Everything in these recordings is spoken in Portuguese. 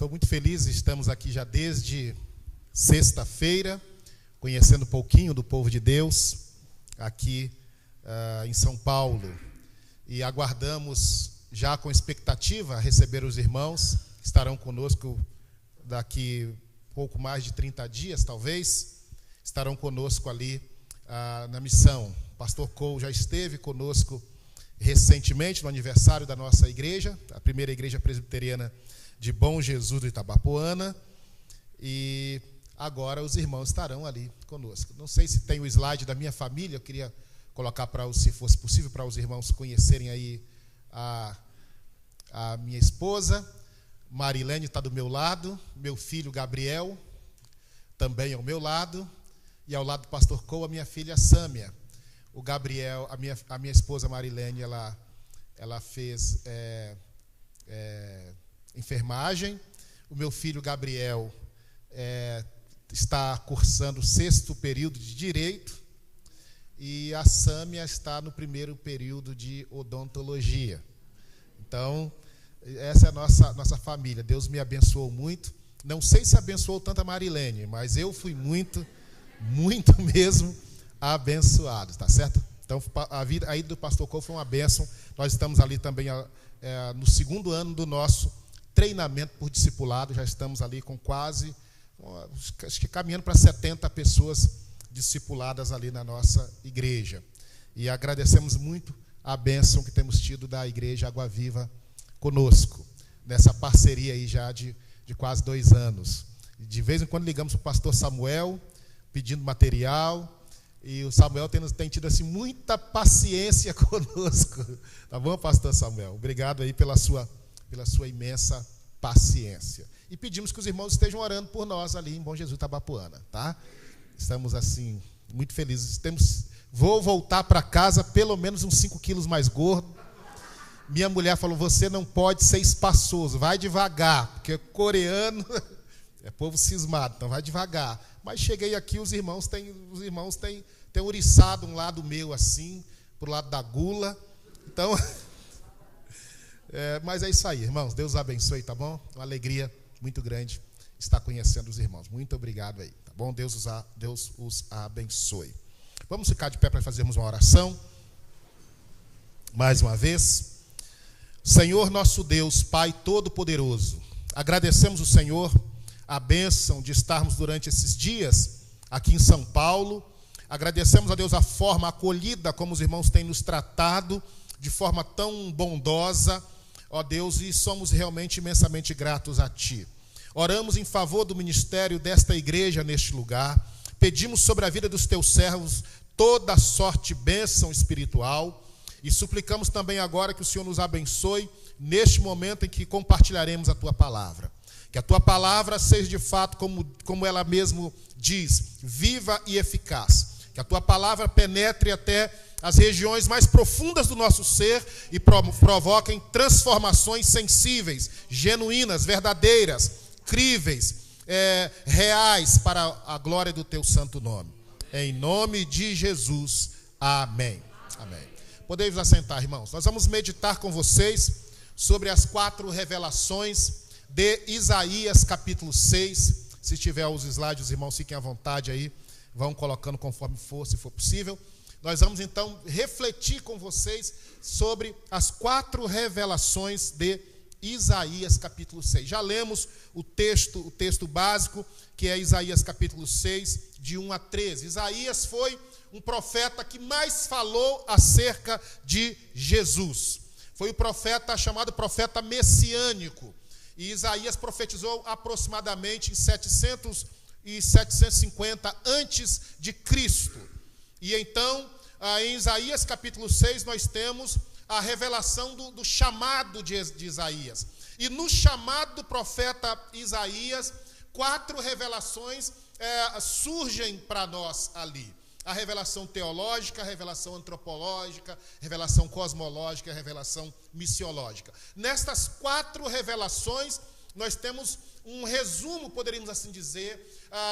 Estou muito feliz, estamos aqui já desde sexta-feira, conhecendo um pouquinho do povo de Deus, aqui em São Paulo. E aguardamos já com expectativa receber os irmãos que estarão conosco daqui pouco mais de 30 dias, talvez, estarão conosco ali na missão. O pastor Cole já esteve conosco recentemente no aniversário da nossa igreja, a primeira igreja presbiteriana de Bom Jesus do Itabapoana, e agora os irmãos estarão ali conosco. Não sei se tem o slide da minha família, eu queria colocar se fosse possível, para os irmãos conhecerem aí a minha esposa. Marilene está do meu lado, meu filho Gabriel também ao meu lado, e ao lado do pastor Cole, a minha filha Sâmia. O Gabriel, a minha esposa Marilene, ela fez enfermagem. O meu filho Gabriel está cursando o 6º período de Direito, e a Sâmia está no 1º período de Odontologia. Então, essa é a nossa família. Deus me abençoou muito. Não sei se abençoou tanto a Marilene, mas eu fui muito, muito mesmo abençoado, tá certo? Então, a vida aí do pastor Cole foi uma bênção. Nós estamos ali também no 2º ano do nosso treinamento por discipulado. Já estamos ali com quase, acho que caminhando para 70 pessoas discipuladas ali na nossa igreja. E agradecemos muito a bênção que temos tido da igreja Água Viva conosco, nessa parceria aí já de quase 2 anos. De vez em quando ligamos para o pastor Samuel, pedindo material, e o Samuel tem tido assim, muita paciência conosco. Tá bom, pastor Samuel? Obrigado aí pela sua imensa paciência. E pedimos que os irmãos estejam orando por nós ali em Bom Jesus Itabapoana, tá? Estamos assim, muito felizes. Vou voltar para casa pelo menos uns 5 quilos mais gordo. Minha mulher falou: você não pode ser espaçoso, vai devagar, porque coreano é povo cismado, então vai devagar. Mas cheguei aqui, os irmãos têm ouriçado um lado meu assim, pro lado da gula. Então, mas é isso aí, irmãos. Deus os abençoe, tá bom? Uma alegria muito grande estar conhecendo os irmãos. Muito obrigado aí, tá bom? Deus os abençoe. Vamos ficar de pé para fazermos uma oração. Mais uma vez. Senhor nosso Deus, Pai Todo-Poderoso, agradecemos o Senhor a bênção de estarmos durante esses dias aqui em São Paulo. Agradecemos a Deus a forma acolhida como os irmãos têm nos tratado, de forma tão bondosa, ó Deus, e somos realmente imensamente gratos a Ti. Oramos em favor do ministério desta igreja neste lugar, pedimos sobre a vida dos Teus servos toda sorte de bênção espiritual, e suplicamos também agora que o Senhor nos abençoe neste momento em que compartilharemos a Tua palavra. Que a Tua palavra seja de fato, como ela mesmo diz, viva e eficaz. Que a Tua palavra penetre até as regiões mais profundas do nosso ser e provoquem transformações sensíveis, genuínas, verdadeiras, críveis, reais para a glória do Teu santo nome. Em nome de Jesus. Amém. Amém. Podemos assentar, irmãos. Nós vamos meditar com vocês sobre as 4 revelações de Isaías, capítulo 6. Se tiver os slides, os irmãos fiquem à vontade aí, vão colocando conforme for, se for possível. Nós vamos então refletir com vocês sobre as 4 revelações de Isaías, capítulo 6. Já lemos o texto básico, que é Isaías, capítulo 6, de 1 a 13. Isaías foi um profeta que mais falou acerca de Jesus. Foi o profeta chamado profeta messiânico. E Isaías profetizou aproximadamente em 700 e 750 antes de Cristo. E então, em Isaías capítulo 6, nós temos a revelação do chamado de Isaías. E no chamado do profeta Isaías, 4 revelações surgem para nós ali. A revelação teológica, a revelação antropológica, a revelação cosmológica, a revelação missiológica. Nestas 4 revelações, nós temos um resumo, poderíamos assim dizer,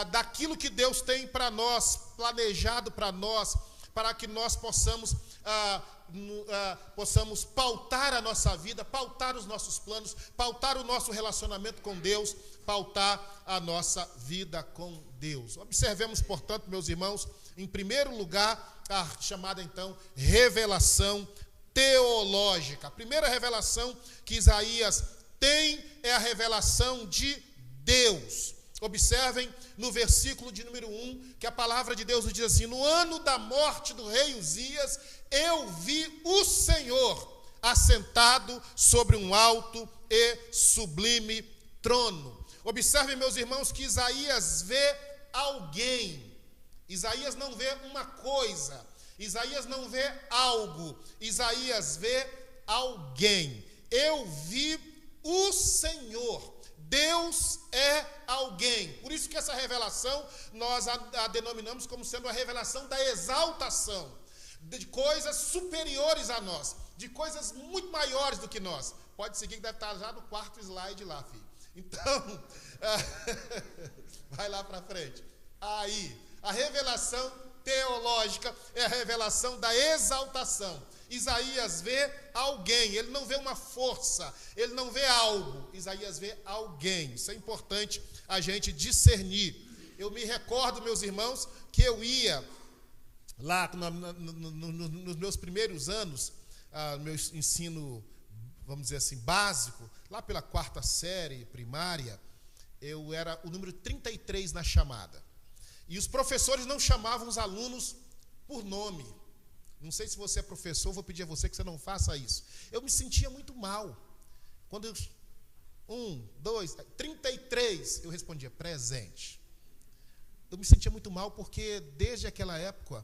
daquilo que Deus tem para nós, planejado para nós, para que nós possamos pautar a nossa vida, pautar os nossos planos, pautar o nosso relacionamento com Deus, pautar a nossa vida com Deus. Observemos, portanto, meus irmãos, em primeiro lugar, a chamada, então, revelação teológica. A primeira revelação que Isaías tem é a revelação de Deus. Observem no versículo de número 1, que a palavra de Deus nos diz assim: no ano da morte do rei Uzias, eu vi o Senhor assentado sobre um alto e sublime trono. Observem, meus irmãos, que Isaías vê alguém. Isaías não vê uma coisa, Isaías não vê algo, Isaías vê alguém. Eu vi o Senhor. Deus é alguém. Por isso que essa revelação nós a denominamos como sendo a revelação da exaltação, de coisas superiores a nós, de coisas muito maiores do que nós. Pode seguir, que deve estar já no quarto slide lá, filho. Então, vai lá para frente. Aí, a revelação teológica é a revelação da exaltação. Isaías vê alguém, ele não vê uma força, ele não vê algo, Isaías vê alguém. Isso é importante a gente discernir. Eu me recordo, meus irmãos, que eu ia lá nos meus primeiros anos, meu ensino, vamos dizer assim, básico, lá pela 4ª série primária, eu era o número 33 na chamada. E os professores não chamavam os alunos por nome. Não sei se você é professor, vou pedir a você que você não faça isso. Eu me sentia muito mal. Quando eu... 1, 2, 33, eu respondia presente. Eu me sentia muito mal porque desde aquela época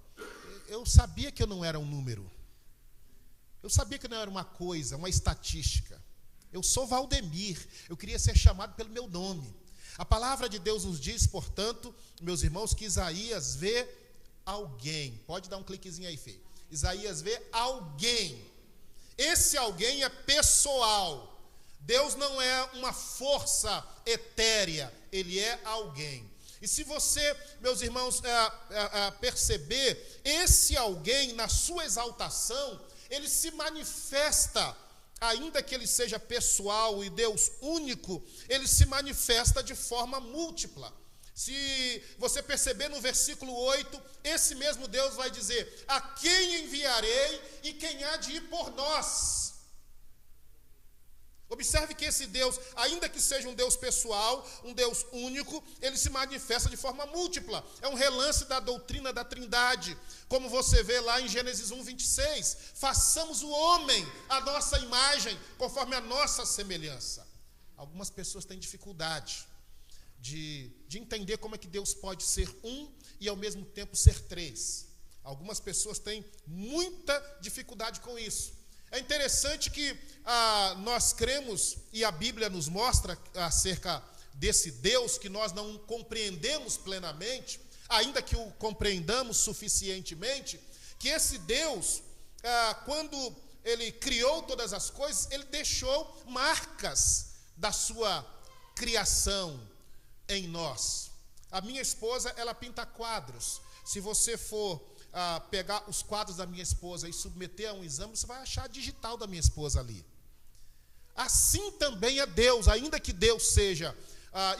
eu sabia que eu não era um número. Eu sabia que eu não era uma coisa, uma estatística. Eu sou Valdemir, eu queria ser chamado pelo meu nome. A palavra de Deus nos diz, portanto, meus irmãos, que Isaías vê alguém. Pode dar um cliquezinho aí, Fê. Isaías vê alguém. Esse alguém é pessoal. Deus não é uma força etérea, ele é alguém. E se você, meus irmãos, perceber, esse alguém, na sua exaltação, ele se manifesta, ainda que ele seja pessoal e Deus único, ele se manifesta de forma múltipla. Se você perceber no versículo 8, esse mesmo Deus vai dizer: a quem enviarei e quem há de ir por nós? Observe que esse Deus, ainda que seja um Deus pessoal, um Deus único, ele se manifesta de forma múltipla. É um relance da doutrina da Trindade, como você vê lá em Gênesis 1:26. Façamos o homem à nossa imagem, conforme a nossa semelhança. Algumas pessoas têm dificuldade de entender como é que Deus pode ser um e ao mesmo tempo ser três. Algumas pessoas têm muita dificuldade com isso. É interessante que nós cremos, e a Bíblia nos mostra acerca desse Deus que nós não compreendemos plenamente, ainda que o compreendamos suficientemente, que esse Deus, quando ele criou todas as coisas, ele deixou marcas da sua criação em nós. A minha esposa, ela pinta quadros. Se você for pegar os quadros da minha esposa e submeter a um exame, você vai achar a digital da minha esposa ali. Assim também é Deus, ainda que Deus seja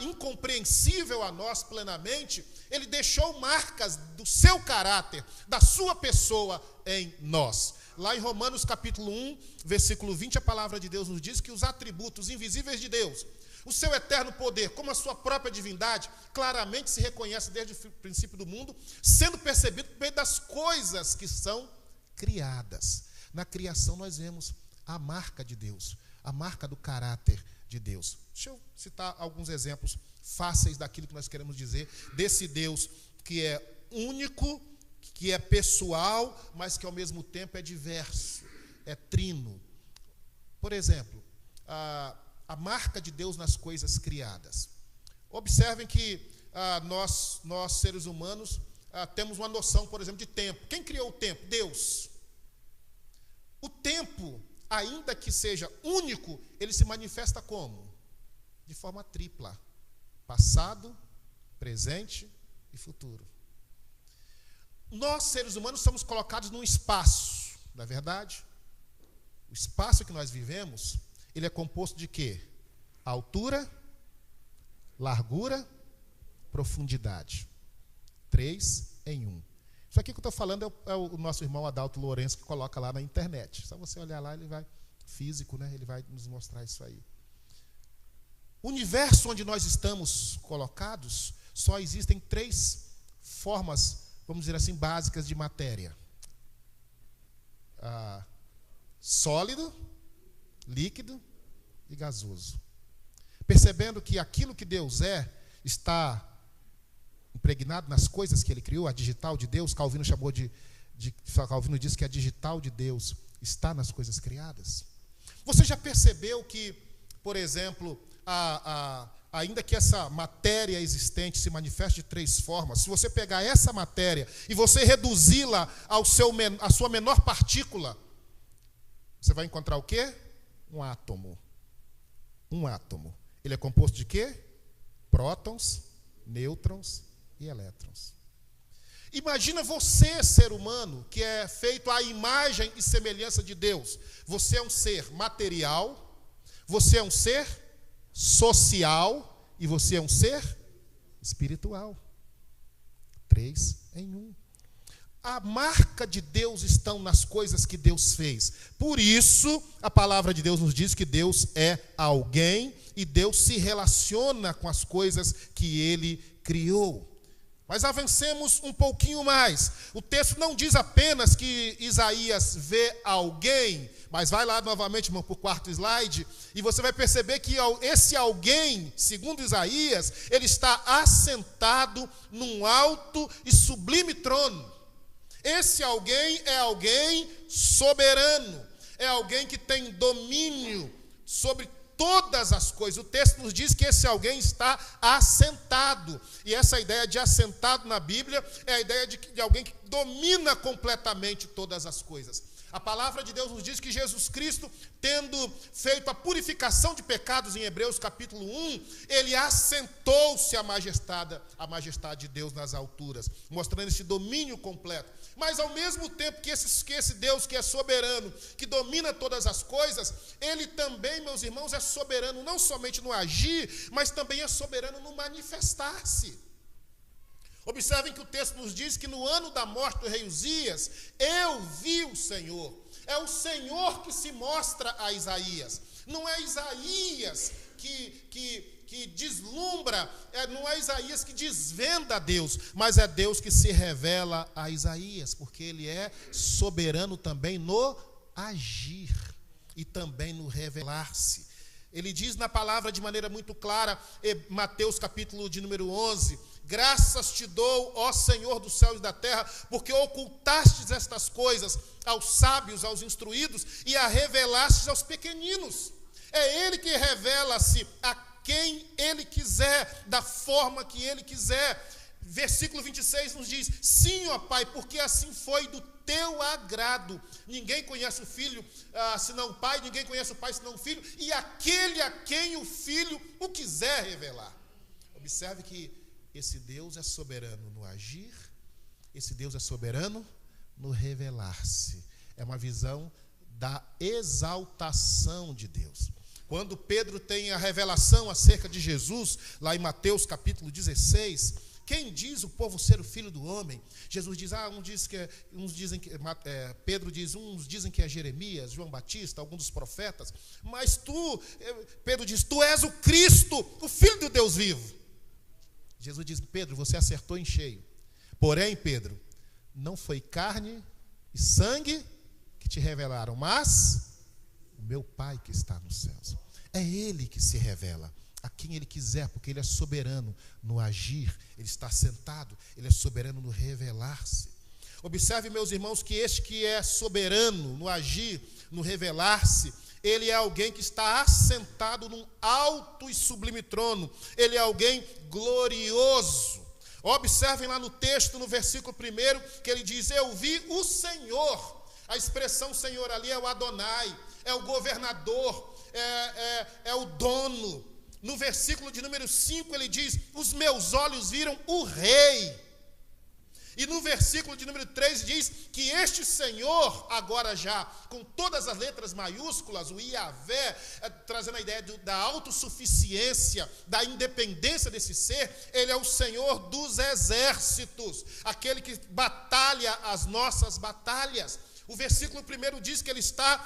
incompreensível a nós plenamente, ele deixou marcas do seu caráter, da sua pessoa em nós. Lá em Romanos capítulo 1, versículo 20, a palavra de Deus nos diz que os atributos invisíveis de Deus, o seu eterno poder, como a sua própria divindade, claramente se reconhece desde o princípio do mundo, sendo percebido por meio das coisas que são criadas. Na criação nós vemos a marca de Deus, a marca do caráter de Deus. Deixa eu citar alguns exemplos fáceis daquilo que nós queremos dizer, desse Deus que é único, que é pessoal, mas que ao mesmo tempo é diverso, é trino. Por exemplo, a marca de Deus nas coisas criadas. Observem que nós seres humanos temos uma noção, por exemplo, de tempo. Quem criou o tempo? Deus. O tempo, ainda que seja único, ele se manifesta como? De forma tripla: passado, presente e futuro. Nós, seres humanos, somos colocados num espaço, não é verdade? O espaço que nós vivemos, ele é composto de quê? Altura, largura, profundidade. 3 em 1. Isso aqui que eu estou falando é o nosso irmão Adalto Lourenço que coloca lá na internet. Só você olhar lá, ele vai, físico, né? Ele vai nos mostrar isso aí. O universo onde nós estamos colocados, só existem 3 formas, vamos dizer assim, básicas de matéria. Sólido, líquido e gasoso. Percebendo que aquilo que Deus está impregnado nas coisas que Ele criou, a digital de Deus, Calvino Calvino diz que a digital de Deus está nas coisas criadas. Você já percebeu que, por exemplo, ainda que essa matéria existente se manifeste de 3 formas, se você pegar essa matéria e você reduzi-la à sua menor partícula, você vai encontrar o quê? Um átomo. Um átomo. Ele é composto de quê? Prótons, nêutrons e elétrons. Imagina você, ser humano, que é feito à imagem e semelhança de Deus. Você é um ser material, você é um ser social e você é um ser espiritual. 3 em 1. A marca de Deus estão nas coisas que Deus fez. Por isso, a palavra de Deus nos diz que Deus é alguém e Deus se relaciona com as coisas que Ele criou. Mas avancemos um pouquinho mais. O texto não diz apenas que Isaías vê alguém, mas vai lá novamente, irmão, para o 4º slide, e você vai perceber que esse alguém, segundo Isaías, ele está assentado num alto e sublime trono. Esse alguém é alguém soberano, é alguém que tem domínio sobre todas as coisas. O texto nos diz que esse alguém está assentado. E essa ideia de assentado na Bíblia é a ideia de alguém que domina completamente todas as coisas. A palavra de Deus nos diz que Jesus Cristo, tendo feito a purificação de pecados em Hebreus capítulo 1, ele assentou-se à majestade de Deus nas alturas, mostrando esse domínio completo. Mas ao mesmo tempo que esse Deus que é soberano, que domina todas as coisas, ele também, meus irmãos, é soberano não somente no agir, mas também é soberano no manifestar-se. Observem que o texto nos diz que no ano da morte do rei Uzias, eu vi o Senhor. É o Senhor que se mostra a Isaías. Não é Isaías que deslumbra, não é Isaías que desvenda a Deus, mas é Deus que se revela a Isaías, porque ele é soberano também no agir e também no revelar-se. Ele diz na palavra de maneira muito clara, Mateus capítulo de número 11, graças te dou, ó Senhor dos céus e da terra, porque ocultastes estas coisas aos sábios, aos instruídos, e a revelastes aos pequeninos. É Ele que revela-se a quem Ele quiser, da forma que Ele quiser. Versículo 26 nos diz, sim, ó Pai, porque assim foi do teu agrado. Ninguém conhece o Filho senão o Pai, ninguém conhece o Pai senão o Filho, e aquele a quem o Filho o quiser revelar. Observe que esse Deus é soberano no agir, esse Deus é soberano no revelar-se. É uma visão da exaltação de Deus. Quando Pedro tem a revelação acerca de Jesus, lá em Mateus capítulo 16, quem diz o povo ser o filho do homem? Jesus diz, Pedro diz, uns dizem que é Jeremias, João Batista, alguns dos profetas, mas Pedro diz, tu és o Cristo, o Filho do Deus vivo. Jesus diz, Pedro, você acertou em cheio. Porém, Pedro, não foi carne e sangue que te revelaram, mas o meu Pai que está nos céus. É Ele que se revela a quem Ele quiser, porque Ele é soberano no agir, Ele está sentado, Ele é soberano no revelar-se. Observe, meus irmãos, que este que é soberano no agir, no revelar-se, ele é alguém que está assentado num alto e sublime trono. Ele é alguém glorioso. Observem lá no texto, no versículo 1, que ele diz, eu vi o Senhor. A expressão Senhor ali é o Adonai, é o governador, é o dono. No versículo de número 5 ele diz, os meus olhos viram o Rei. E no versículo de número 3 diz que este Senhor, agora já com todas as letras maiúsculas, o Iavé, trazendo a ideia da autossuficiência, da independência desse ser, ele é o Senhor dos exércitos, aquele que batalha as nossas batalhas. O versículo 1 diz que ele está,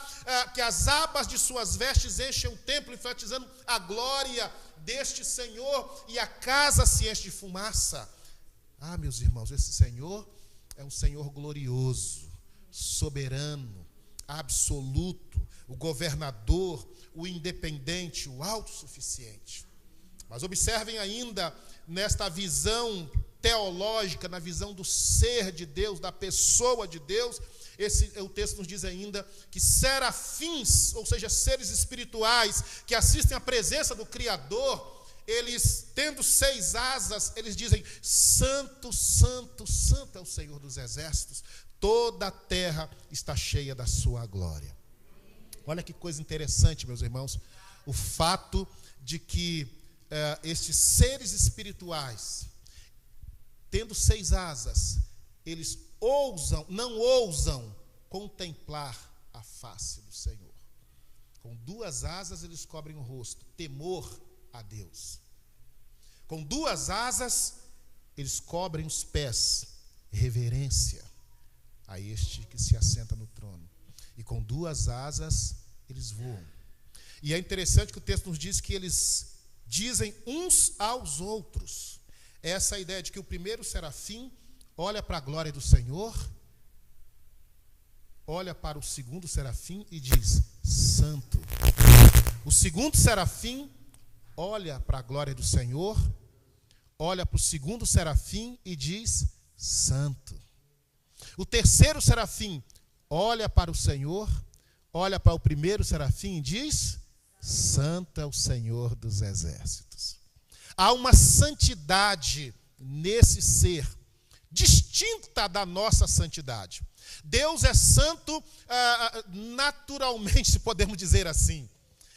que as abas de suas vestes enchem o templo, enfatizando a glória deste Senhor, e a casa se enche de fumaça. Ah, meus irmãos, esse Senhor é um Senhor glorioso, soberano, absoluto, o governador, o independente, o autossuficiente. Mas observem ainda nesta visão teológica, na visão do ser de Deus, da pessoa de Deus, o texto nos diz ainda que serafins, ou seja, seres espirituais que assistem à presença do Criador, eles, tendo 6 asas, eles dizem: santo, santo, santo é o Senhor dos exércitos, toda a terra está cheia da sua glória. Olha que coisa interessante, meus irmãos, o fato de que estes seres espirituais, tendo 6 asas, eles não ousam contemplar a face do Senhor. Com 2 asas eles cobrem o rosto, temor a Deus. Com 2 asas eles cobrem os pés, reverência a este que se assenta no trono. E com 2 asas eles voam. E é interessante que o texto nos diz que eles dizem uns aos outros. Essa ideia de que o primeiro serafim olha para a glória do Senhor, olha para o segundo serafim e diz: santo. O segundo serafim olha para a glória do Senhor, olha para o segundo serafim e diz: santo. O terceiro serafim olha para o Senhor, olha para o primeiro serafim e diz: santo é o Senhor dos exércitos. Há uma santidade nesse ser, distinta da nossa santidade. Deus é santo naturalmente, se podemos dizer assim.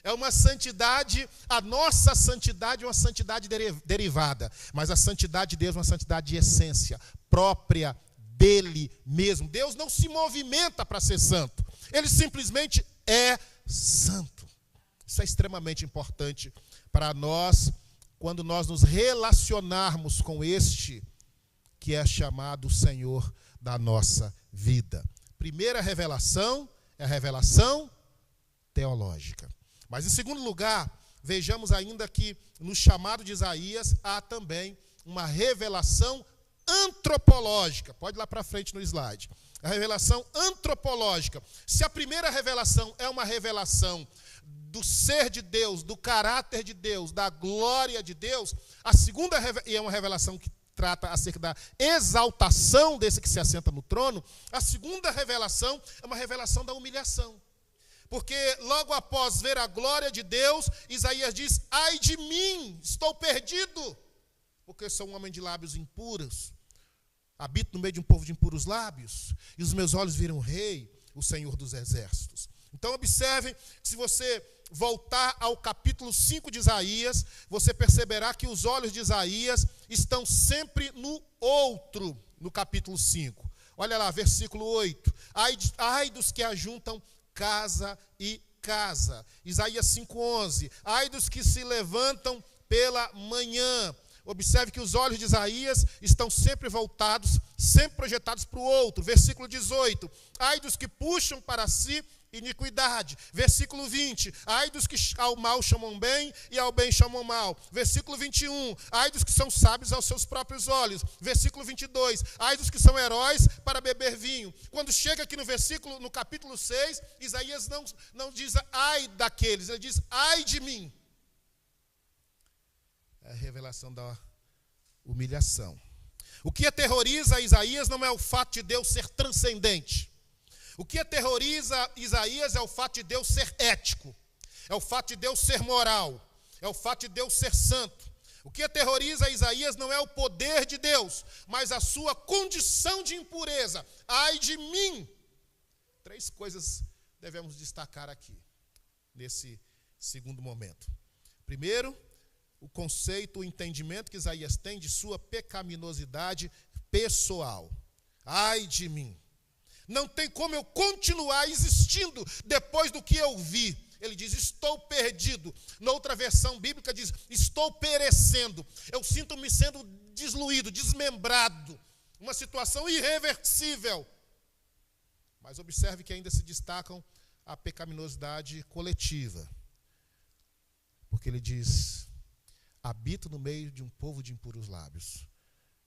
É uma santidade, a nossa santidade é uma santidade derivada, mas a santidade de Deus é uma santidade de essência, própria dele mesmo. Deus não se movimenta para ser santo, ele simplesmente é santo. Isso é extremamente importante para nós, quando nós nos relacionarmos com este que é chamado Senhor da nossa vida. Primeira revelação é a revelação teológica. Mas em segundo lugar, vejamos ainda que no chamado de Isaías há também uma revelação antropológica. Pode ir lá para frente no slide. A revelação antropológica. Se a primeira revelação é uma revelação do ser de Deus, do caráter de Deus, da glória de Deus, a segunda é uma revelação que trata acerca da exaltação desse que se assenta no trono. A segunda revelação é uma revelação da humilhação. Porque logo após ver a glória de Deus, Isaías diz: ai de mim, estou perdido, porque sou um homem de lábios impuros, habito no meio de um povo de impuros lábios, e os meus olhos viram o Rei, o Senhor dos exércitos. Então observem que se você voltar ao capítulo 5 de Isaías, você perceberá que os olhos de Isaías estão sempre no outro, no capítulo 5. Olha lá, versículo 8. Ai dos que ajuntam casa e casa. Isaías 5:11. Ai dos que se levantam pela manhã. Observe que os olhos de Isaías estão sempre voltados, sempre projetados para o outro. Versículo 18. Ai dos que puxam para si iniquidade. Versículo 20. Ai dos que ao mal chamam bem e ao bem chamam mal. Versículo 21. Ai dos que são sábios aos seus próprios olhos. Versículo 22. Ai dos que são heróis para beber vinho. Quando chega aqui no capítulo 6, Isaías não diz ai daqueles, ele diz ai de mim. É a revelação da humilhação. O que aterroriza Isaías não é o fato de Deus ser transcendente. O que aterroriza Isaías é o fato de Deus ser ético, é o fato de Deus ser moral, é o fato de Deus ser santo. O que aterroriza Isaías não é o poder de Deus, mas a sua condição de impureza. Ai de mim! 3 coisas devemos destacar aqui, nesse segundo momento. Primeiro, o conceito, o entendimento que Isaías tem de sua pecaminosidade pessoal. Ai de mim. Não tem como eu continuar existindo depois do que eu vi. Ele diz, estou perdido. Na outra versão bíblica diz, estou perecendo. Eu sinto-me sendo desluído, desmembrado. Uma situação irreversível. Mas observe que ainda se destacam a pecaminosidade coletiva. Porque ele diz, habito no meio de um povo de impuros lábios.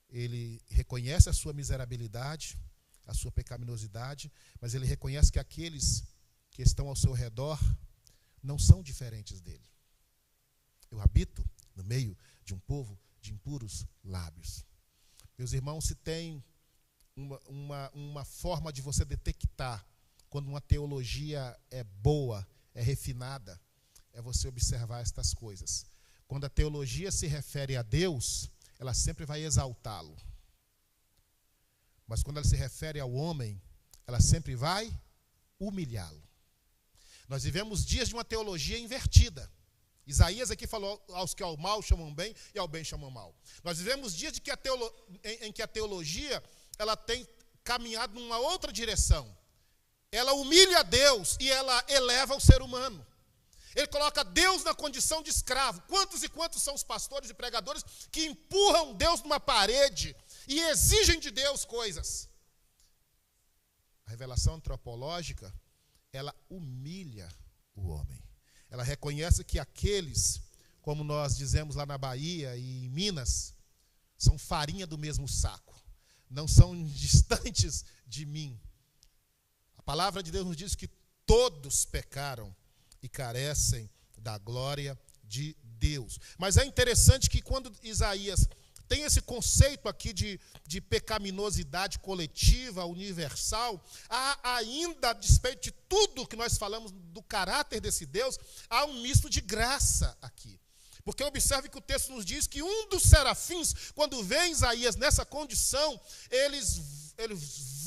Ele reconhece a sua miserabilidade, a sua pecaminosidade, mas ele reconhece que aqueles que estão ao seu redor não são diferentes dele. Eu habito no meio de um povo de impuros lábios. Meus irmãos, se tem uma forma de você detectar quando uma teologia é boa, é refinada, é você observar estas coisas. Quando a teologia se refere a Deus, ela sempre vai exaltá-lo. Mas quando ela se refere ao homem, ela sempre vai humilhá-lo. Nós vivemos dias de uma teologia invertida. Isaías aqui falou, aos que ao mal chamam bem e ao bem chamam mal. Nós vivemos dias de que em que a teologia ela tem caminhado numa outra direção. Ela humilha Deus e ela eleva o ser humano. Ele coloca Deus na condição de escravo. Quantos e quantos são os pastores e pregadores que empurram Deus numa parede e exigem de Deus coisas? A revelação antropológica, ela humilha o homem. Ela reconhece que aqueles, como nós dizemos lá na Bahia e em Minas, são farinha do mesmo saco. Não são distantes de mim. A palavra de Deus nos diz que todos pecaram e carecem da glória de Deus. Mas é interessante que quando Isaías tem esse conceito aqui de pecaminosidade coletiva, universal, há ainda, a despeito de tudo que nós falamos do caráter desse Deus, há um misto de graça aqui. Porque observe que o texto nos diz que um dos serafins, quando vê Isaías nessa condição, eles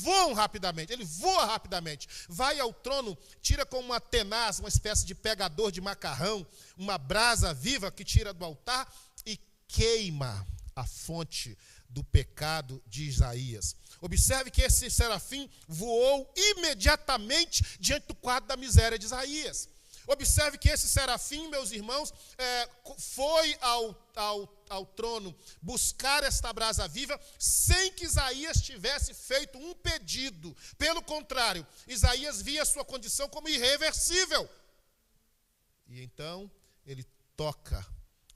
voam rapidamente, ele voa rapidamente, vai ao trono, tira com uma tenaz, uma espécie de pegador de macarrão, uma brasa viva que tira do altar e queima a fonte do pecado de Isaías. Observe que esse serafim voou imediatamente diante do quadro da miséria de Isaías. Observe que esse serafim, meus irmãos, foi ao trono buscar esta brasa viva sem que Isaías tivesse feito um pedido. Pelo contrário, Isaías via a sua condição como irreversível. E então ele toca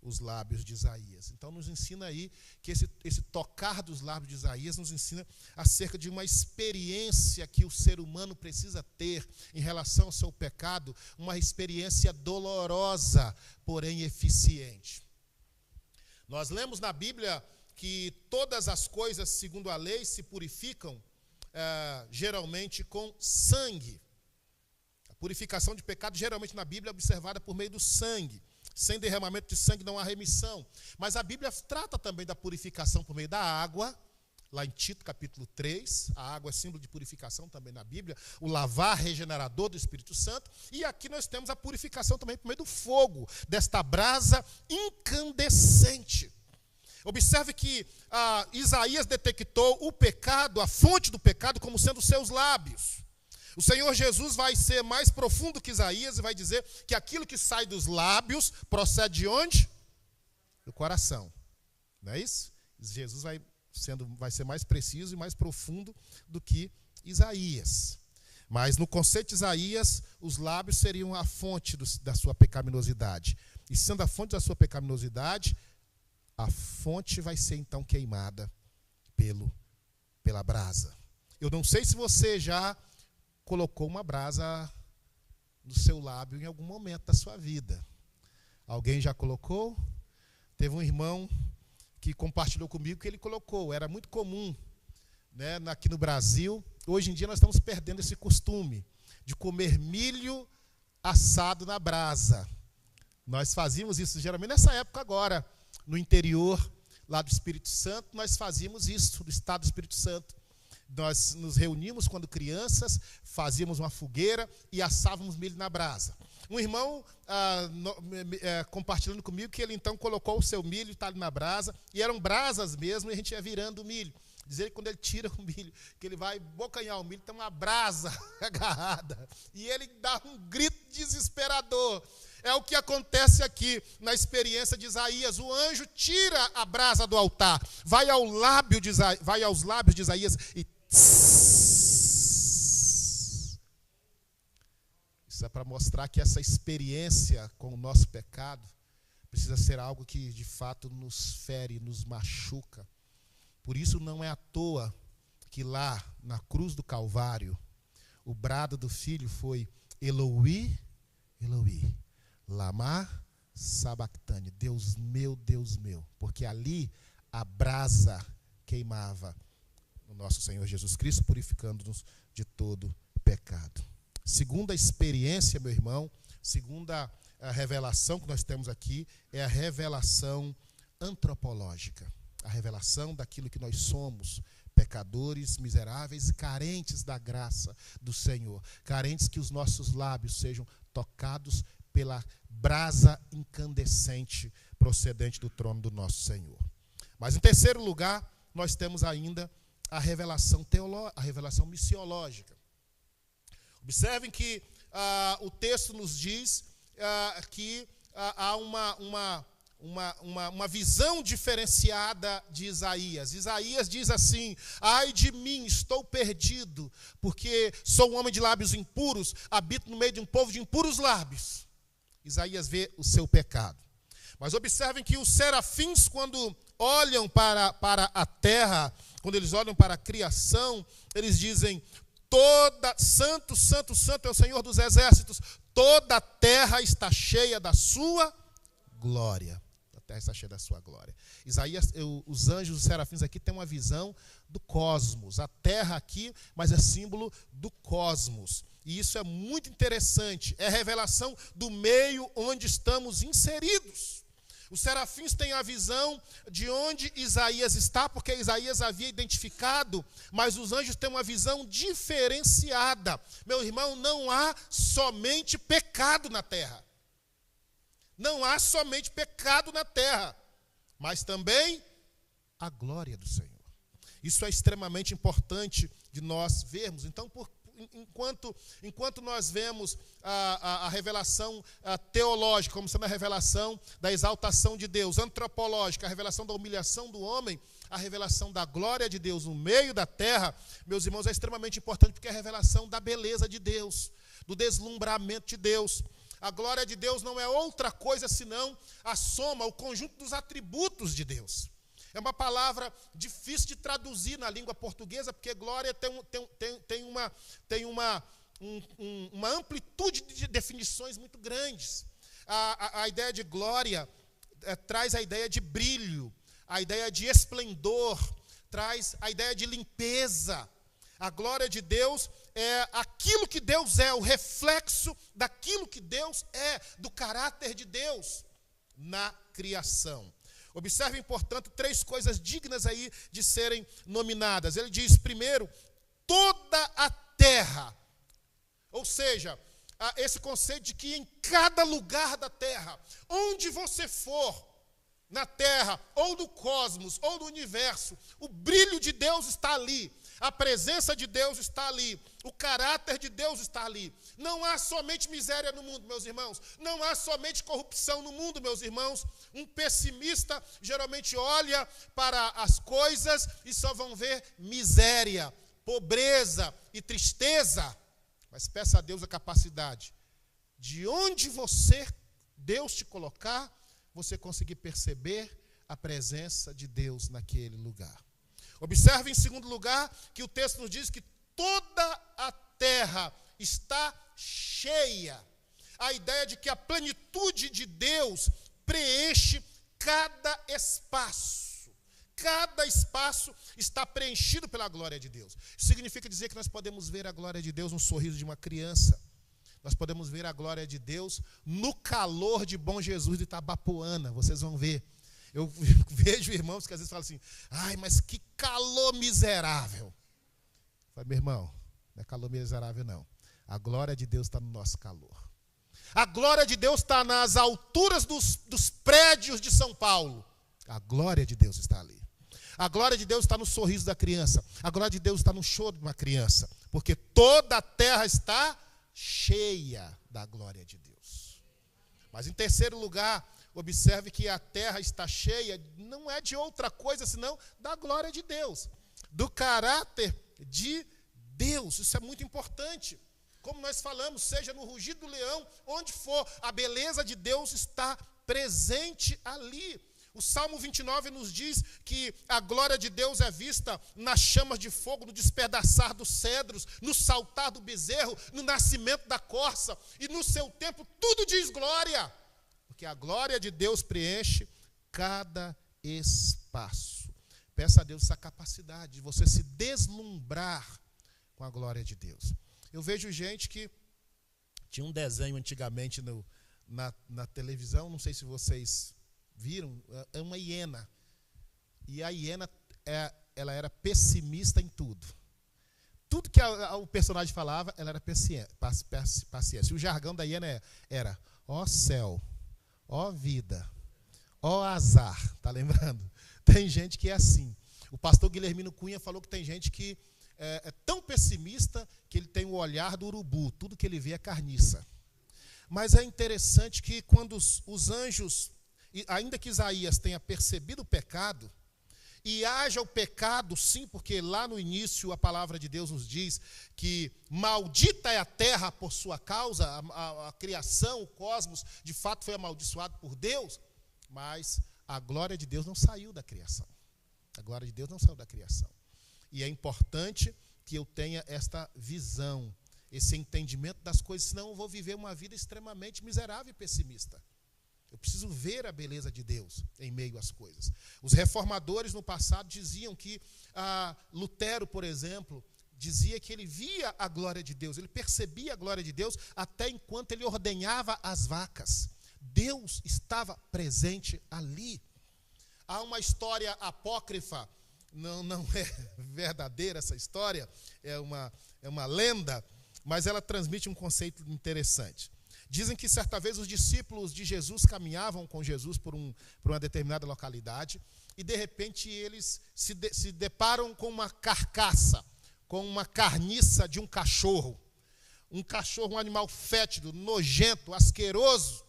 os lábios de Isaías. Então nos ensina aí que esse tocar dos lábios de Isaías nos ensina acerca de uma experiência que o ser humano precisa ter em relação ao seu pecado, uma experiência dolorosa, porém eficiente. Nós lemos na Bíblia que todas as coisas, segundo a lei, se purificam geralmente com sangue. A purificação de pecado geralmente na Bíblia é observada por meio do sangue. Sem derramamento de sangue não há remissão. Mas a Bíblia trata também da purificação por meio da água. Lá em Tito, capítulo 3, a água é símbolo de purificação também na Bíblia. O lavar regenerador do Espírito Santo. E aqui nós temos a purificação também por meio do fogo, desta brasa incandescente. Observe que Isaías detectou o pecado, a fonte do pecado, como sendo os seus lábios. O Senhor Jesus vai ser mais profundo que Isaías e vai dizer que aquilo que sai dos lábios procede de onde? Do coração. Não é isso? Jesus vai ser mais preciso e mais profundo do que Isaías. Mas no conceito de Isaías, os lábios seriam a fonte da sua pecaminosidade. E sendo a fonte da sua pecaminosidade, a fonte vai ser então queimada pela brasa. Eu não sei se você já colocou uma brasa no seu lábio em algum momento da sua vida. Alguém já colocou? Teve um irmão que compartilhou comigo que ele colocou. Era muito comum, né, aqui no Brasil. Hoje em dia nós estamos perdendo esse costume de comer milho assado na brasa. Nós fazíamos isso geralmente nessa época agora, no interior lá do Espírito Santo, nós fazíamos isso, do estado do Espírito Santo. Nós nos reuníamos quando crianças, fazíamos uma fogueira e assávamos milho na brasa. Um irmão compartilhando comigo que ele então colocou o seu milho, está ali na brasa, e eram brasas mesmo, e a gente ia virando o milho. Diz ele que quando ele tira o milho, que ele vai bocanhar o milho, tem uma brasa agarrada. E ele dá um grito desesperador. É o que acontece aqui na experiência de Isaías. O anjo tira a brasa do altar, vai aos lábios de Isaías e tss. Isso é para mostrar que essa experiência com o nosso pecado precisa ser algo que de fato nos fere, nos machuca. Por isso não é à toa que lá na cruz do Calvário, o brado do filho foi Eloi, Eloi, lama sabachthani, Deus meu, porque ali a brasa queimava no nosso Senhor Jesus Cristo, purificando-nos de todo pecado. Segunda experiência, meu irmão, segunda a revelação que nós temos aqui é a revelação antropológica, a revelação daquilo que nós somos, pecadores, miseráveis e carentes da graça do Senhor, carentes que os nossos lábios sejam tocados pela brasa incandescente procedente do trono do nosso Senhor. Mas em terceiro lugar, nós temos ainda a revelação a revelação missiológica. Observem que o texto nos diz que há uma visão diferenciada de Isaías. Isaías diz assim: ai de mim, estou perdido, porque sou um homem de lábios impuros, habito no meio de um povo de impuros lábios. Isaías vê o seu pecado. Mas observem que os serafins, quando olham para a terra, quando eles olham para a criação, eles dizem: santo, santo, santo é o Senhor dos exércitos, toda a terra está cheia da sua glória. A terra está cheia da sua glória. Isaías, os anjos, os serafins aqui têm uma visão do cosmos. A terra aqui, mas é símbolo do cosmos. E isso é muito interessante. É revelação do meio onde estamos inseridos. Os serafins têm a visão de onde Isaías está, porque Isaías havia identificado, mas os anjos têm uma visão diferenciada. Meu irmão, não há somente pecado na terra. Não há somente pecado na terra, mas também a glória do Senhor. Isso é extremamente importante de nós vermos. Então, enquanto nós vemos a revelação teológica, como sendo a revelação da exaltação de Deus, antropológica, a revelação da humilhação do homem, a revelação da glória de Deus no meio da terra, meus irmãos, é extremamente importante, porque é a revelação da beleza de Deus, do deslumbramento de Deus. A glória de Deus não é outra coisa senão a soma, o conjunto dos atributos de Deus. É uma palavra difícil de traduzir na língua portuguesa, porque glória tem uma amplitude de definições muito grandes. A ideia de glória traz a ideia de brilho, a ideia de esplendor, traz a ideia de limpeza. A glória de Deus é aquilo que Deus é, o reflexo daquilo que Deus é, do caráter de Deus na criação. Observem, portanto, 3 coisas dignas aí de serem nominadas. Ele diz, primeiro, toda a terra. Ou seja, esse conceito de que em cada lugar da terra, onde você for, na terra, ou no cosmos, ou no universo, o brilho de Deus está ali. A presença de Deus está ali, o caráter de Deus está ali. Não há somente miséria no mundo, meus irmãos. Não há somente corrupção no mundo, meus irmãos. Um pessimista geralmente olha para as coisas e só vão ver miséria, pobreza e tristeza. Mas peça a Deus a capacidade de onde Deus te colocar, você conseguir perceber a presença de Deus naquele lugar. Observe, em segundo lugar, que o texto nos diz que toda a terra está cheia. A ideia de que a plenitude de Deus preenche cada espaço. Cada espaço está preenchido pela glória de Deus. Isso significa dizer que nós podemos ver a glória de Deus no sorriso de uma criança. Nós podemos ver a glória de Deus no calor de Bom Jesus de Itabapoana. Vocês vão ver. Eu vejo irmãos que às vezes falam assim: ai, mas que calor miserável. Eu falo, meu irmão, não é calor miserável não. A glória de Deus está no nosso calor. A glória de Deus está nas alturas dos prédios de São Paulo. A glória de Deus está ali. A glória de Deus está no sorriso da criança. A glória de Deus está no choro de uma criança. Porque toda a terra está cheia da glória de Deus. Mas em terceiro lugar, observe que a terra está cheia, não é de outra coisa senão da glória de Deus. Do caráter de Deus. Isso é muito importante. Como nós falamos, seja no rugido do leão, onde for, a beleza de Deus está presente ali. O Salmo 29 nos diz que a glória de Deus é vista nas chamas de fogo, no despedaçar dos cedros, no saltar do bezerro, no nascimento da corça, e no seu tempo tudo diz glória, porque a glória de Deus preenche cada espaço. Peça a Deus essa capacidade de você se deslumbrar com a glória de Deus. Eu vejo gente que tinha um desenho antigamente na televisão, não sei se vocês viram, é uma hiena. E a hiena, ela era pessimista em tudo. Tudo que o personagem falava, ela era paciência. O jargão da hiena era, ó céu, ó vida, ó azar. Tá lembrando? Tem gente que é assim. O pastor Guilhermino Cunha falou que tem gente que é tão pessimista que ele tem o olhar do urubu. Tudo que ele vê é carniça. Mas é interessante que quando os anjos, ainda que Isaías tenha percebido o pecado, e haja o pecado, sim, porque lá no início a palavra de Deus nos diz que maldita é a terra por sua causa, a criação, o cosmos, de fato foi amaldiçoado por Deus, mas a glória de Deus não saiu da criação. A glória de Deus não saiu da criação. E é importante que eu tenha esta visão, esse entendimento das coisas, senão eu vou viver uma vida extremamente miserável e pessimista. Eu preciso ver a beleza de Deus em meio às coisas. Os reformadores no passado diziam que Lutero, por exemplo, dizia que ele via a glória de Deus, ele percebia a glória de Deus até enquanto ele ordenhava as vacas. Deus estava presente ali. Há uma história apócrifa, não é verdadeira essa história, é uma lenda, mas ela transmite um conceito interessante. Dizem que certa vez os discípulos de Jesus caminhavam com Jesus por uma determinada localidade e de repente eles se deparam com uma carcaça, com uma carniça de um cachorro, um animal fétido, nojento, asqueroso.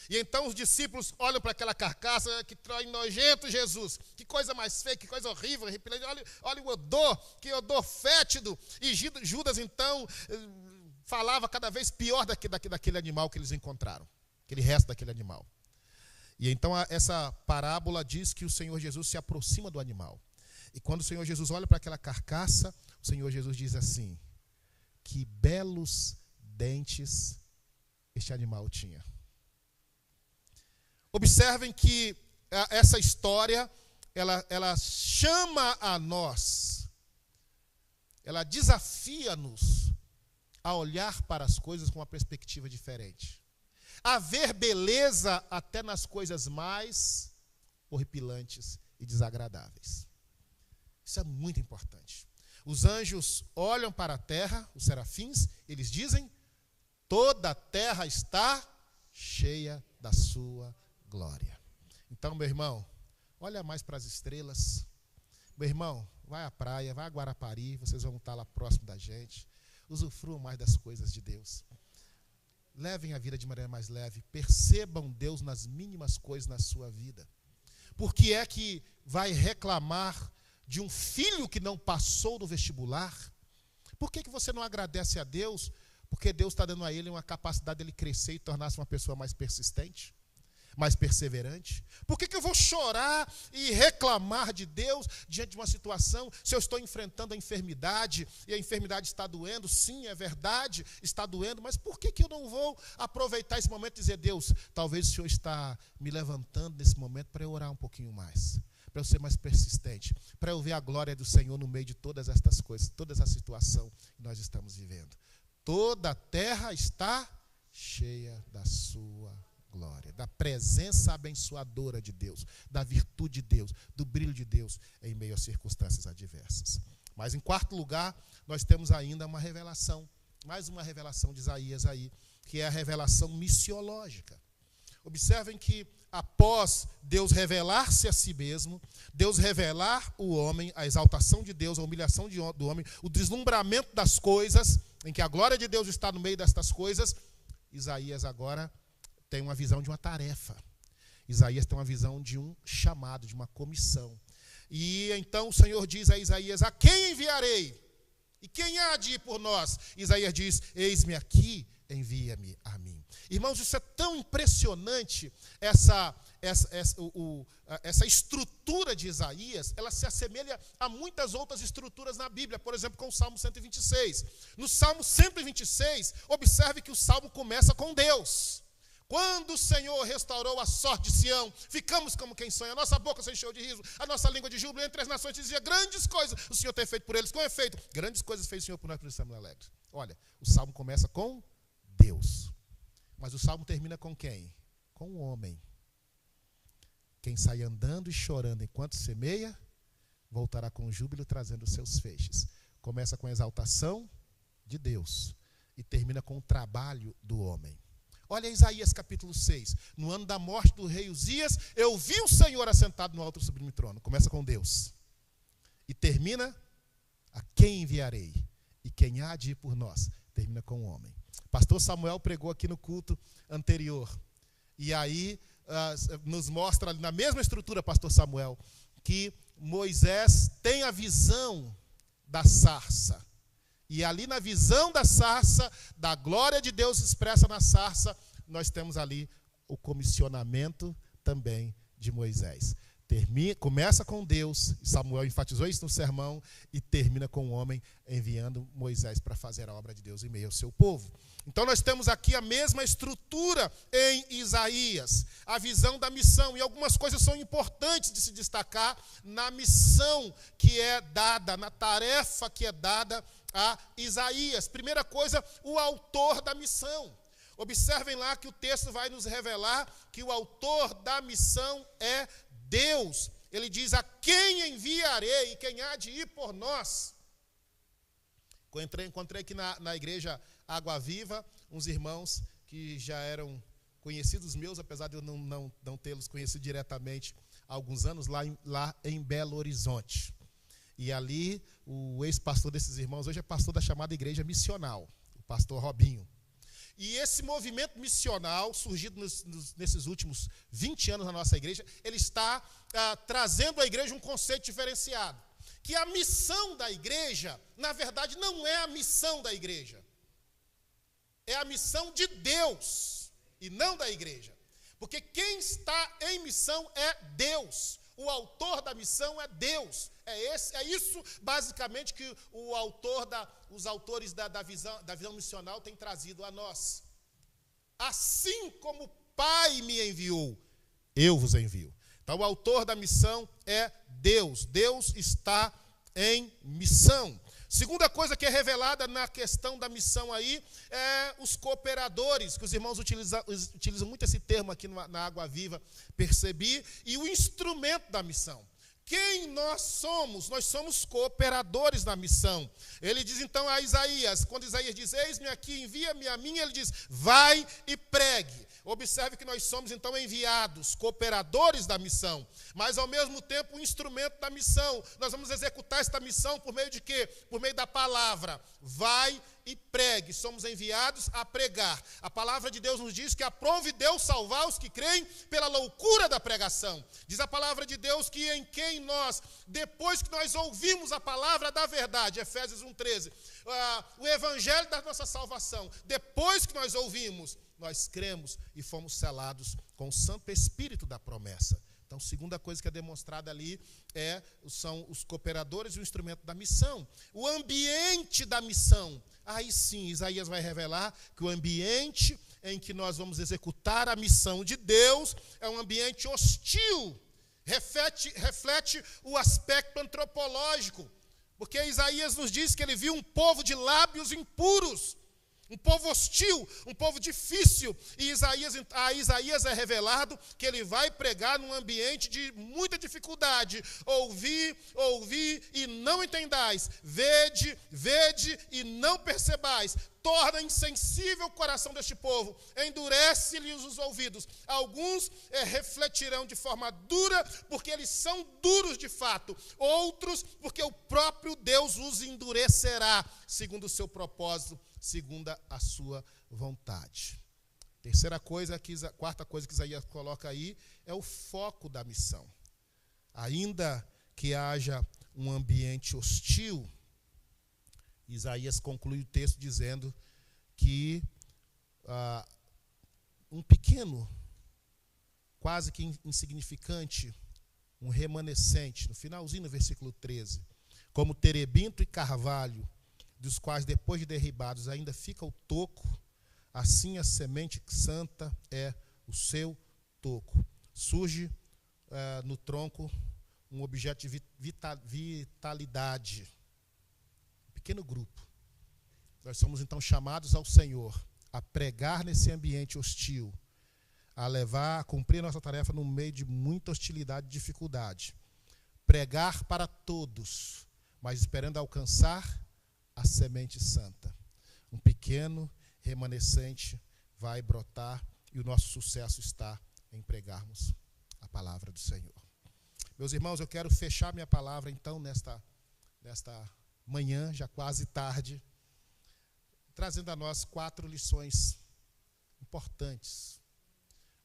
E então os discípulos olham para aquela carcaça, que trói nojento, Jesus, que coisa mais feia, que coisa horrível, olha o odor, que odor fétido. E Judas então falava cada vez pior daquele animal que eles encontraram, aquele resto daquele animal. E então essa parábola diz que o Senhor Jesus se aproxima do animal. E quando o Senhor Jesus olha para aquela carcaça, o Senhor Jesus diz assim, que belos dentes este animal tinha. Observem que essa história, ela chama a nós, ela desafia-nos a olhar para as coisas com uma perspectiva diferente. A ver beleza até nas coisas mais horripilantes e desagradáveis. Isso é muito importante. Os anjos olham para a terra, os serafins, eles dizem, toda a terra está cheia da sua glória. Então, meu irmão, olha mais para as estrelas. Meu irmão, vai à praia, vai a Guarapari, vocês vão estar lá próximo da gente. Usufruam mais das coisas de Deus. Levem a vida de maneira mais leve. Percebam Deus nas mínimas coisas na sua vida. Por que é que vai reclamar de um filho que não passou no vestibular? Por que você não agradece a Deus? Porque Deus está dando a ele uma capacidade de ele crescer e tornar-se uma pessoa mais persistente, mais perseverante. Por que eu vou chorar e reclamar de Deus diante de uma situação, se eu estou enfrentando a enfermidade, e a enfermidade está doendo? Sim, é verdade, está doendo, mas por que eu não vou aproveitar esse momento e dizer, Deus, talvez o Senhor está me levantando nesse momento para eu orar um pouquinho mais, para eu ser mais persistente, para eu ver a glória do Senhor no meio de todas estas coisas, toda essa situação que nós estamos vivendo. Toda a terra está cheia da sua glória, da presença abençoadora de Deus, da virtude de Deus, do brilho de Deus em meio às circunstâncias adversas. Mas em quarto lugar, nós temos ainda uma revelação, mais uma revelação de Isaías aí, que é a revelação missiológica. Observem que após Deus revelar-se a si mesmo, Deus revelar o homem, a exaltação de Deus, a humilhação do homem, o deslumbramento das coisas, em que a glória de Deus está no meio destas coisas, Isaías agora tem uma visão de uma tarefa. Isaías tem uma visão de um chamado, de uma comissão. E então o Senhor diz a Isaías: a quem enviarei? E quem há de ir por nós? Isaías diz: eis-me aqui, envia-me a mim. Irmãos, isso é tão impressionante, essa estrutura de Isaías, ela se assemelha a muitas outras estruturas na Bíblia, por exemplo, com o Salmo 126. No Salmo 126, observe que o Salmo começa com Deus. Quando o Senhor restaurou a sorte de Sião, ficamos como quem sonha, a nossa boca se encheu de riso, a nossa língua de júbilo, entre as nações dizia: grandes coisas o Senhor tem feito por eles. Com efeito, grandes coisas fez o Senhor por nós, por isso estamos alegres. Olha, o Salmo começa com Deus, mas o Salmo termina com quem? Com o homem. Quem sai andando e chorando enquanto semeia, voltará com júbilo trazendo os seus feixes. Começa com a exaltação de Deus e termina com o trabalho do homem. Olha Isaías capítulo 6. No ano da morte do rei Uzias, eu vi o Senhor assentado no alto sublime trono. Começa com Deus. E termina: a quem enviarei? E quem há de ir por nós? Termina com o homem. Pastor Samuel pregou aqui no culto anterior. E aí nos mostra, na mesma estrutura, pastor Samuel, que Moisés tem a visão da sarça. E ali na visão da sarça, da glória de Deus expressa na sarça, nós temos ali o comissionamento também de Moisés. Começa com Deus, Samuel enfatizou isso no sermão, e termina com o homem enviando Moisés para fazer a obra de Deus em meio ao seu povo. Então nós temos aqui a mesma estrutura em Isaías, a visão da missão, e algumas coisas são importantes de se destacar na missão que é dada, na tarefa que é dada a Isaías. Primeira coisa, o autor da missão. Observem lá que o texto vai nos revelar que o autor da missão é Deus. Ele diz: a quem enviarei e quem há de ir por nós? Encontrei aqui na igreja Água Viva uns irmãos que já eram conhecidos meus, apesar de eu não tê-los conhecido diretamente há alguns anos, lá em Belo Horizonte. E ali, o ex-pastor desses irmãos hoje é pastor da chamada Igreja Missional, o pastor Robinho. E esse movimento missional, surgido nesses últimos 20 anos na nossa igreja, ele está trazendo à igreja um conceito diferenciado. Que a missão da igreja, na verdade, não é a missão da igreja. É a missão de Deus e não da igreja. Porque quem está em missão é Deus. O autor da missão é Deus. É isso, basicamente, que os autores da visão missional têm trazido a nós. Assim como o Pai me enviou, eu vos envio. Então, o autor da missão é Deus. Deus está em missão. Segunda coisa que é revelada na questão da missão aí é os cooperadores, que os irmãos utilizam muito esse termo aqui na Água Viva, percebi, e o instrumento da missão. Quem nós somos? Nós somos cooperadores da missão. Ele diz então a Isaías, quando Isaías diz: eis-me aqui, envia-me a mim, ele diz: vai e pregue. Observe que nós somos então enviados, cooperadores da missão, mas ao mesmo tempo um instrumento da missão. Nós vamos executar esta missão por meio de quê? Por meio da palavra. Vai e pregue. Somos enviados a pregar. A palavra de Deus nos diz que aprove Deus salvar os que creem pela loucura da pregação. Diz a palavra de Deus que em quem nós, depois que nós ouvimos a palavra da verdade, Efésios 1:13, o evangelho da nossa salvação, depois que nós ouvimos, nós cremos e fomos selados com o Santo Espírito da promessa. Então, segunda coisa que é demonstrada ali são os cooperadores e o instrumento da missão. O ambiente da missão. Aí sim, Isaías vai revelar que o ambiente em que nós vamos executar a missão de Deus é um ambiente hostil. Reflete o aspecto antropológico. Porque Isaías nos diz que ele viu um povo de lábios impuros. um povo hostil, um povo difícil. E a Isaías é revelado que ele vai pregar num ambiente de muita dificuldade. Ouvi e não entendais. Vede e não percebais. Torna insensível o coração deste povo. Endurece-lhes os ouvidos. Alguns refletirão de forma dura, porque eles são duros de fato. Outros, porque o próprio Deus os endurecerá, segundo o seu propósito, segundo a sua vontade. Quarta coisa que Isaías coloca aí é o foco da missão. Ainda que haja um ambiente hostil, Isaías conclui o texto dizendo que um pequeno, quase que insignificante, um remanescente, no finalzinho do versículo 13, como terebinto e carvalho, dos quais depois de derribados ainda fica o toco, assim a semente santa é o seu toco. Surge no tronco um objeto de vitalidade, um pequeno grupo. Nós somos então chamados ao Senhor a pregar nesse ambiente hostil, a cumprir nossa tarefa no meio de muita hostilidade e dificuldade. Pregar para todos, mas esperando alcançar a semente santa. Um pequeno remanescente vai brotar e o nosso sucesso está em pregarmos a palavra do Senhor. Meus irmãos, eu quero fechar minha palavra então nesta manhã, já quase tarde, trazendo a nós 4 lições importantes,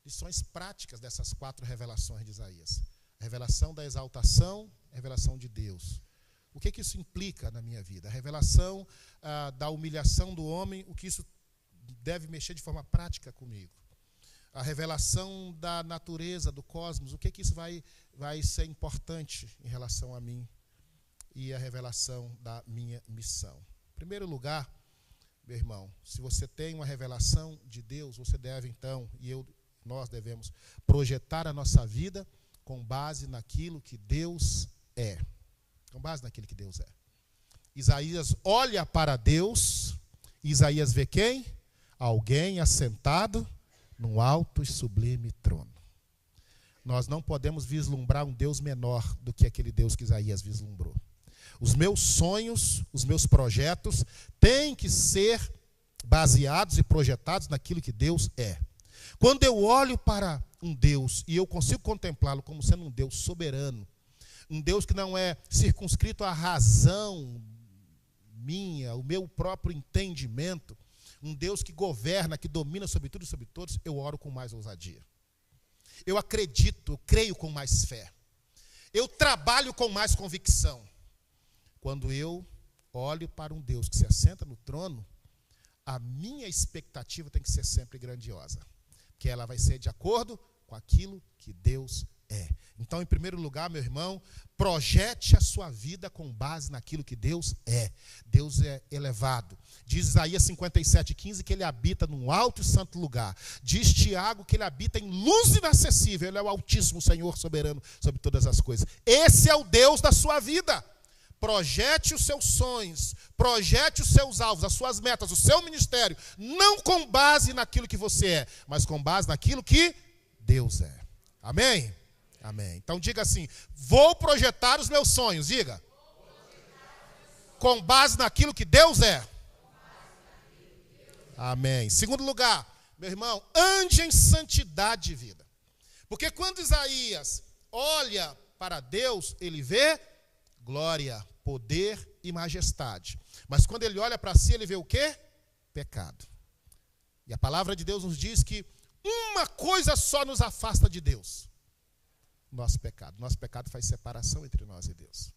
lições práticas dessas 4 revelações de Isaías. A revelação da exaltação, a revelação de Deus. O que isso implica na minha vida? A revelação da humilhação do homem, o que isso deve mexer de forma prática comigo. A revelação da natureza, do cosmos, o que isso vai ser importante em relação a mim. E a revelação da minha missão. Em primeiro lugar, meu irmão, se você tem uma revelação de Deus, você deve então, nós devemos projetar a nossa vida com base naquilo que Deus é. Com base naquilo que Deus é. Isaías olha para Deus, Isaías vê quem? Alguém assentado num alto e sublime trono. Nós não podemos vislumbrar um Deus menor do que aquele Deus que Isaías vislumbrou. Os meus sonhos, os meus projetos têm que ser baseados e projetados naquilo que Deus é. Quando eu olho para um Deus e eu consigo contemplá-lo como sendo um Deus soberano, um Deus que não é circunscrito à razão minha, o meu próprio entendimento, um Deus que governa, que domina sobre tudo e sobre todos, eu oro com mais ousadia. Eu acredito, eu creio com mais fé. Eu trabalho com mais convicção. Quando eu olho para um Deus que se assenta no trono, a minha expectativa tem que ser sempre grandiosa, que ela vai ser de acordo com aquilo que Deus é. Então, em primeiro lugar, meu irmão, projete a sua vida com base naquilo que Deus é. Deus é elevado. Diz Isaías 57:15 que ele habita num alto e santo lugar. Diz Tiago que ele habita em luz inacessível. Ele é o Altíssimo, Senhor soberano sobre todas as coisas. Esse é o Deus da sua vida. Projete os seus sonhos, projete os seus alvos, as suas metas, o seu ministério, não com base naquilo que você é, mas com base naquilo que Deus é. Amém? Amém. Então diga assim: vou projetar os meus sonhos, diga. Com base naquilo que Deus é. Amém. Segundo lugar, meu irmão, ande em santidade de vida. Porque quando Isaías olha para Deus, ele vê glória, poder e majestade. Mas quando ele olha para si, ele vê o quê? Pecado. E a palavra de Deus nos diz que uma coisa só nos afasta de Deus: nosso pecado. Nosso pecado faz separação entre nós e Deus.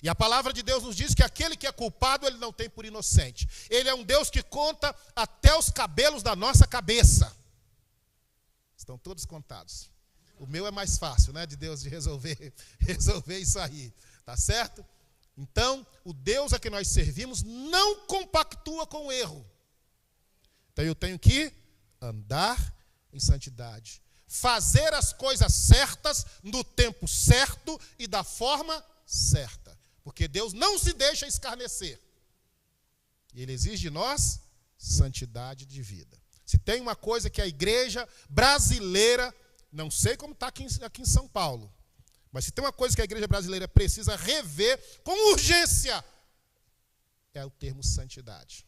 E a palavra de Deus nos diz que aquele que é culpado, ele não tem por inocente. Ele é um Deus que conta até os cabelos da nossa cabeça. Estão todos contados. O meu é mais fácil, né, de Deus de resolver isso aí. Tá certo? Então, o Deus a que nós servimos não compactua com o erro. Então, eu tenho que andar em santidade. Fazer as coisas certas no tempo certo e da forma certa. Porque Deus não se deixa escarnecer. E Ele exige de nós santidade de vida. Se tem uma coisa que a igreja brasileira, não sei como está aqui em São Paulo, mas se tem uma coisa que a igreja brasileira precisa rever com urgência, é o termo santidade.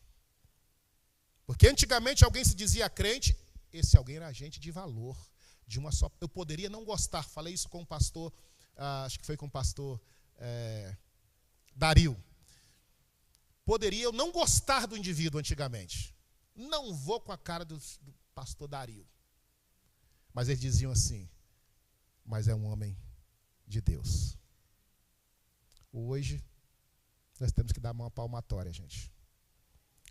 Porque antigamente alguém se dizia crente, esse alguém era gente de valor, de uma só. Eu poderia não gostar, falei isso com o pastor, acho que foi com o pastor Dario. Poderia eu não gostar do indivíduo antigamente. Não vou com a cara do pastor Dario. Mas eles diziam assim, mas é um homem de Deus. Hoje, nós temos que dar uma palmatória, gente.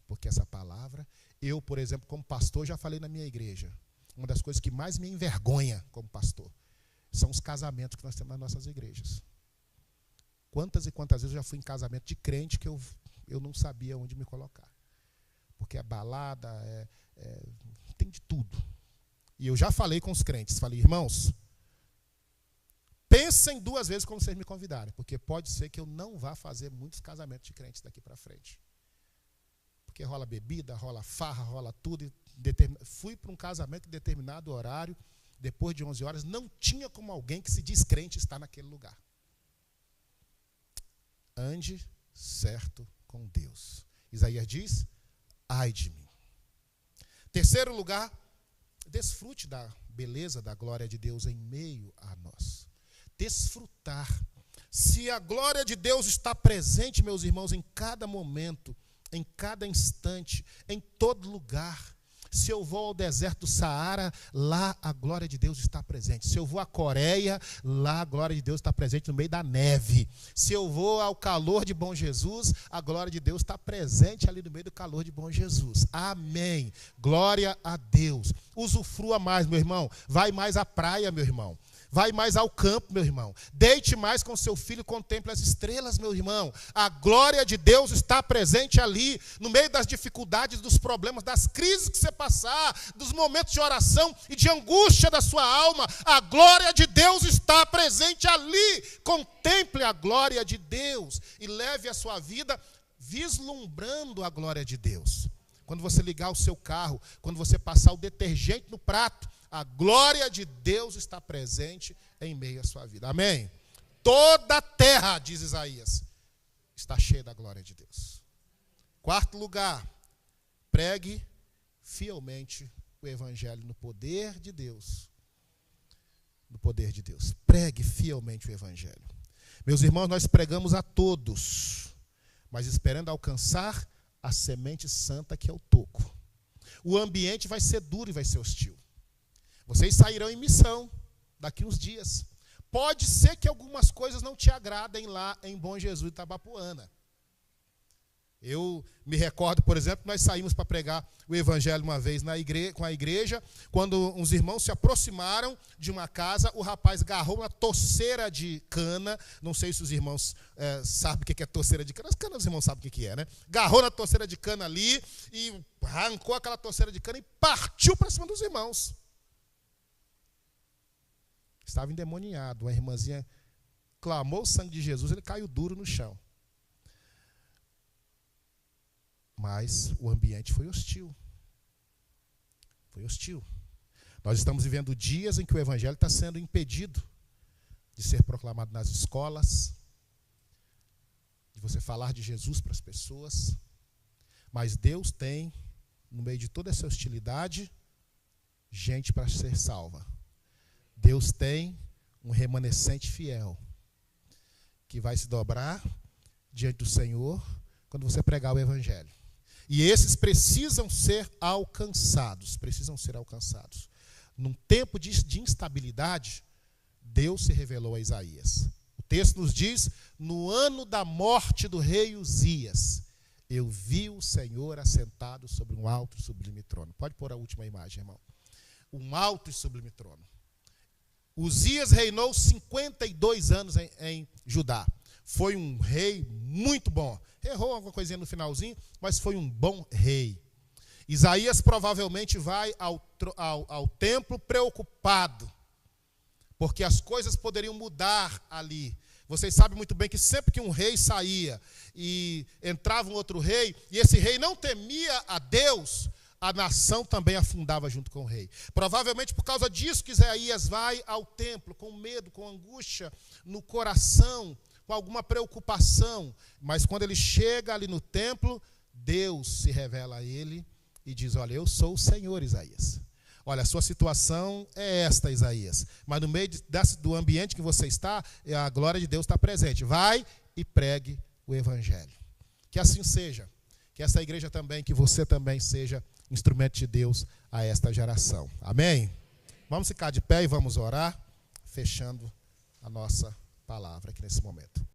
Porque essa palavra, eu, por exemplo, como pastor, já falei na minha igreja, uma das coisas que mais me envergonha como pastor, são os casamentos que nós temos nas nossas igrejas. Quantas e quantas vezes eu já fui em casamento de crente que eu não sabia onde me colocar. Porque é balada, tem de tudo. E eu já falei com os crentes, falei, irmãos, pensem 2 vezes quando vocês me convidarem, porque pode ser que eu não vá fazer muitos casamentos de crentes daqui para frente. Porque rola bebida, rola farra, rola tudo. Fui para um casamento em determinado horário, depois de 11 horas, não tinha como alguém que se diz crente estar naquele lugar. Ande certo com Deus. Isaías diz, ai de mim. Terceiro lugar, desfrute da beleza, da glória de Deus em meio a nós. Desfrutar. Se a glória de Deus está presente, meus irmãos, em cada momento, em cada instante, em todo lugar. Se eu vou ao deserto do Saara, lá a glória de Deus está presente. Se eu vou à Coreia, lá a glória de Deus está presente no meio da neve. Se eu vou ao calor de Bom Jesus, a glória de Deus está presente ali no meio do calor de Bom Jesus. Amém. Glória a Deus. Usufrua mais, meu irmão. Vai mais à praia, meu irmão. Vai mais ao campo, meu irmão. Deite mais com seu filho, contemple as estrelas, meu irmão. A glória de Deus está presente ali, no meio das dificuldades, dos problemas, das crises que você passar, dos momentos de oração e de angústia da sua alma. A glória de Deus está presente ali. Contemple a glória de Deus e leve a sua vida vislumbrando a glória de Deus. Quando você ligar o seu carro, quando você passar o detergente no prato, a glória de Deus está presente em meio à sua vida. Amém? Toda a terra, diz Isaías, está cheia da glória de Deus. Quarto lugar, pregue fielmente o evangelho no poder de Deus. No poder de Deus. Pregue fielmente o evangelho. Meus irmãos, nós pregamos a todos, mas esperando alcançar a semente santa que é o toco. O ambiente vai ser duro e vai ser hostil. Vocês sairão em missão daqui uns dias. Pode ser que algumas coisas não te agradem lá em Bom Jesus, Itabapoana. Eu me recordo, por exemplo, que nós saímos para pregar o evangelho uma vez com a igreja, quando uns irmãos se aproximaram de uma casa, o rapaz agarrou uma toceira de cana, não sei se os irmãos sabem o que é toceira de cana, as canas os irmãos sabem o que é, né? Agarrou na toceira de cana ali e arrancou aquela toceira de cana e partiu para cima dos irmãos. Estava endemoniado, a irmãzinha clamou o sangue de Jesus, ele caiu duro no chão. Mas o ambiente foi hostil. Foi hostil. Nós estamos vivendo dias em que o evangelho está sendo impedido de ser proclamado nas escolas, de você falar de Jesus para as pessoas. Mas Deus tem, no meio de toda essa hostilidade, gente para ser salva. Deus tem um remanescente fiel que vai se dobrar diante do Senhor quando você pregar o evangelho. E esses precisam ser alcançados, Num tempo de instabilidade, Deus se revelou a Isaías. O texto nos diz, no ano da morte do rei Uzias, eu vi o Senhor assentado sobre um alto e sublime trono. Pode pôr a última imagem, irmão. Um alto e sublime trono. Uzias reinou 52 anos em Judá. Foi um rei muito bom. Errou alguma coisinha no finalzinho, mas foi um bom rei. Isaías provavelmente vai ao templo preocupado, porque as coisas poderiam mudar ali. Vocês sabem muito bem que sempre que um rei saía e entrava um outro rei, e esse rei não temia a Deus, a nação também afundava junto com o rei. Provavelmente por causa disso que Isaías vai ao templo com medo, com angústia no coração, com alguma preocupação. Mas quando ele chega ali no templo, Deus se revela a ele e diz: olha, eu sou o Senhor, Isaías. Olha, a sua situação é esta, Isaías. Mas no meio do ambiente que você está, a glória de Deus está presente. Vai e pregue o evangelho. Que assim seja. Que essa igreja também, que você também seja instrumento de Deus a esta geração. Amém? Vamos ficar de pé e vamos orar, fechando a nossa palavra aqui nesse momento.